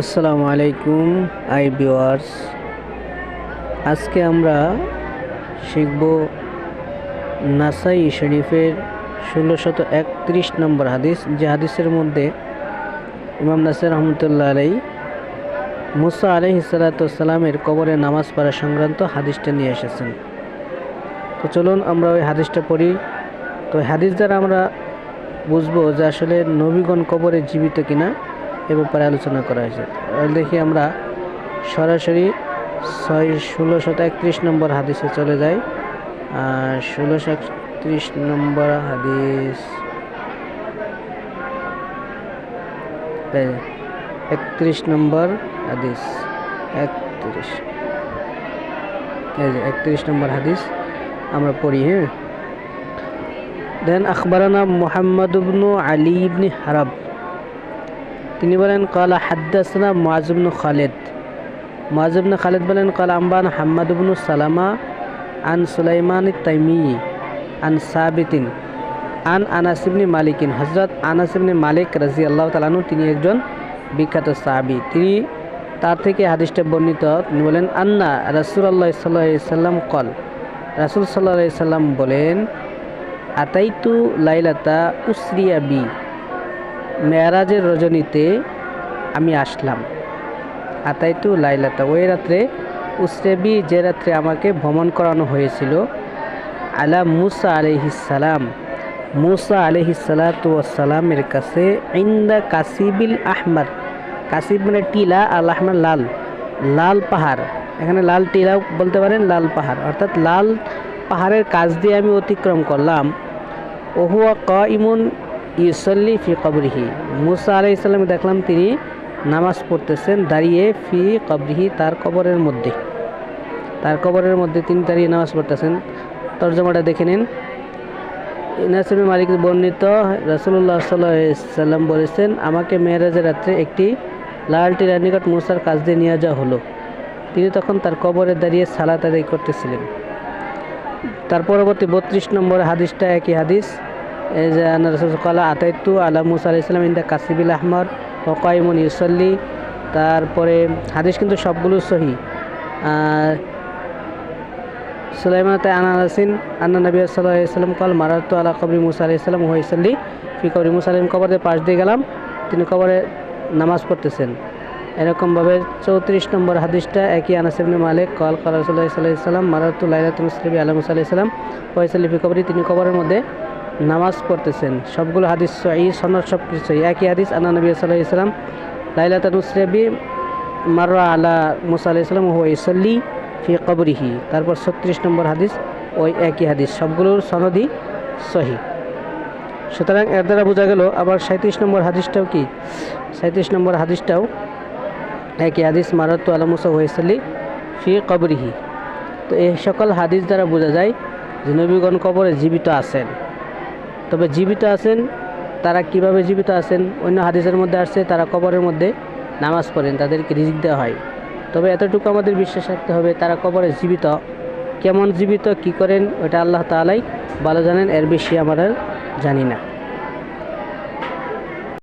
আসসালামু আলাইকুম ভিউয়ার্স। আজকে আমরা শিখব নাসাই শরীফের 1631 নম্বর হাদিস, যে হাদিসের মধ্যে ইমাম নাসাই রহমতুল্লাহ আলাই মুসা আলাইহিস সালাতু ওয়াস সালামের কবরে নামাজ পড়া সংক্রান্ত হাদিসটা নিয়ে এসেছেন। তো চলুন আমরা ওই হাদিসটা পড়ি। তো হাদিস দ্বারা আমরা বুঝবো যে আসলে নবীগণ কবরে জীবিত কিনা এ ব্যাপারে আলোচনা করা হয়েছে। দেখি আমরা সরাসরি 1631 নম্বর হাদিসে চলে যাই। 1631 নম্বর হাদিস, 31 নম্বর হাদিস, 31 নম্বর হাদিস আমরা পড়ি। দেন আখবারানা মুহাম্মদ ইবনে আলী ইবনে হারাব, তিনি বলেন ক্বালা হাদ্দাসনা মুআয ইবনে খালিদ। মুআয ইবনে খালিদ বলেন ক্বালা আম্বানা হাম্মাদ ইবনে সালামা আন সুলাইমান আত-তাইমি আন সাবিতিন আন আনাস ইবনে মালিকিন। হযরত আনাস ইবনে মালিক রাদিয়াল্লাহু তাআলা আনহু তিনি একজন বিখ্যাত সাহাবী। তিনি তার থেকে হাদিসটা বর্ণিত। তিনি বলেন আন্না রাসূলুল্লাহ সাল্লাল্লাহু আলাইহি সাল্লাম কল, রাসূল সাল্লাল্লাহু আলাইহি সাল্লাম বলেন আতাইতু লাইলাতা উসরিয়া বি, মেরাজের রজনীতে আমি আসলাম। আতাইতু লাইলাতা, ওই রাত্রে, উসরেবি, যে রাত্রে আমাকে ভ্রমণ করানো হয়েছিল, আলা মুসা আলাইহিস সালাম, মুসা আলাইহিস সালাতু ওয়াস সালামের কাছে, ইন্দা কাসিবিল আহমার, কাসিব মানে টিলা, আল আহমার লাল, লাল পাহাড়, এখানে লাল টিলা বলতে পারেন, লাল পাহাড় অর্থাৎ লাল পাহাড়ের কাছ দিয়ে আমি অতিক্রম করলাম। ওহুয়া কাইমুন ইউসাল্লি ফি কবরিহি, মুসা আলাইহিস সালাম দেখলাম তিনি নামাজ পড়তেছেন দাঁড়িয়ে, ফি কবরিহি, তার কবরের মধ্যে, তার কবরের মধ্যে তিনি দাঁড়িয়ে নামাজ পড়তেছেন। তর্জমাটা দেখে নিন। আনাস ইবনে মালিক বর্ণিত, রাসূলুল্লাহ সাল্লাল্লাহু আলাইহি সাল্লাম বলেছেন আমাকে মেরাজের রাত্রে একটি লাল টিলার নিকট মুসার কাছ দিয়ে নিয়ে যাওয়া হলো। তিনি তখন তার কবরে দাঁড়িয়ে সালাত আদায় করতেছিলেন। তার পরবর্তী 32 নম্বর হাদিসটা একই হাদিস, এই যে রাসূল ক্বালা আতাইতু আলা মুসা আলাইহিস সালাম ইনদা কাসিবিল আহমার ওয়া কাইমুন ইউসাল্লি। তারপরে হাদিস কিন্তু সবগুলো সহিহ। সুলাইমান আনাসিন আন্না নবী সাল্লাল্লাহু আলাইহি সাল্লাম ক্বাল মারাতু আলা কবরি মুসা আলাইহিস সালাম ওয়া ইউসাল্লি ফি কবরি মুসা আলাইহিস, কবরের পাশ দিয়ে গেলাম, তিনি কবরে নামাজ পড়তেছেন। এরকমভাবে 34 নম্বর হাদিসটা একই, আনাস ইবনে মালিক ক্বাল ক্বালা রাসূলুল্লাহ সাল্লাল্লাহু আলাইহি সাল্লাম মারাতু লাইলাতুল মুসরিবি আলা মুসা আলাইহিস সালাম ওয়া ইউসাল্লি ফি কবরি, তিনি কবরের মধ্যে নামাজ পড়তেছেন। সবগুলো হাদিস সহিহ, সনদ সব কিছু সহিহ। একই হাদিস, আন্না নবী সাল্লাল্লাহু আলাইহি সাল্লাম লাইলাতুল মুসরিবি মাররা আলা মুসা আলাইহিস সালাম ওয়া ইউসাল্লি ফি কবরিহি। তারপর 36 নম্বর হাদিস ওই একই হাদিস, সবগুলোর সনদই সহিহ। সুতরাং এর দ্বারা বোঝা গেল। আবার 37 নম্বর হাদিসটাও কি, 37 নম্বর হাদিসটাও একই হাদিস, মারাতু আলা মুসা ওয়া ইউসাল্লি ফি কবরিহি। তো এই সকল হাদিস দ্বারা বোঝা যায় যে নবীগণ কবরে জীবিত আছেন। তবে জীবিত আছেন তারা কিভাবে জীবিত আছেন, অন্য হাদিসের মধ্যে আসছে তারা কবরের মধ্যে নামাজ পড়েন, তাদেরকে রিজিক দেওয়া হয়। তবে এতটুকু আমাদের বিশ্বাস রাখতে হবে তারা কবরে জীবিত। কেমন জীবিত, কি করেন, ওটা আল্লাহ তাআলাই ভালো জানেন, এর বেশি আমরা জানি না।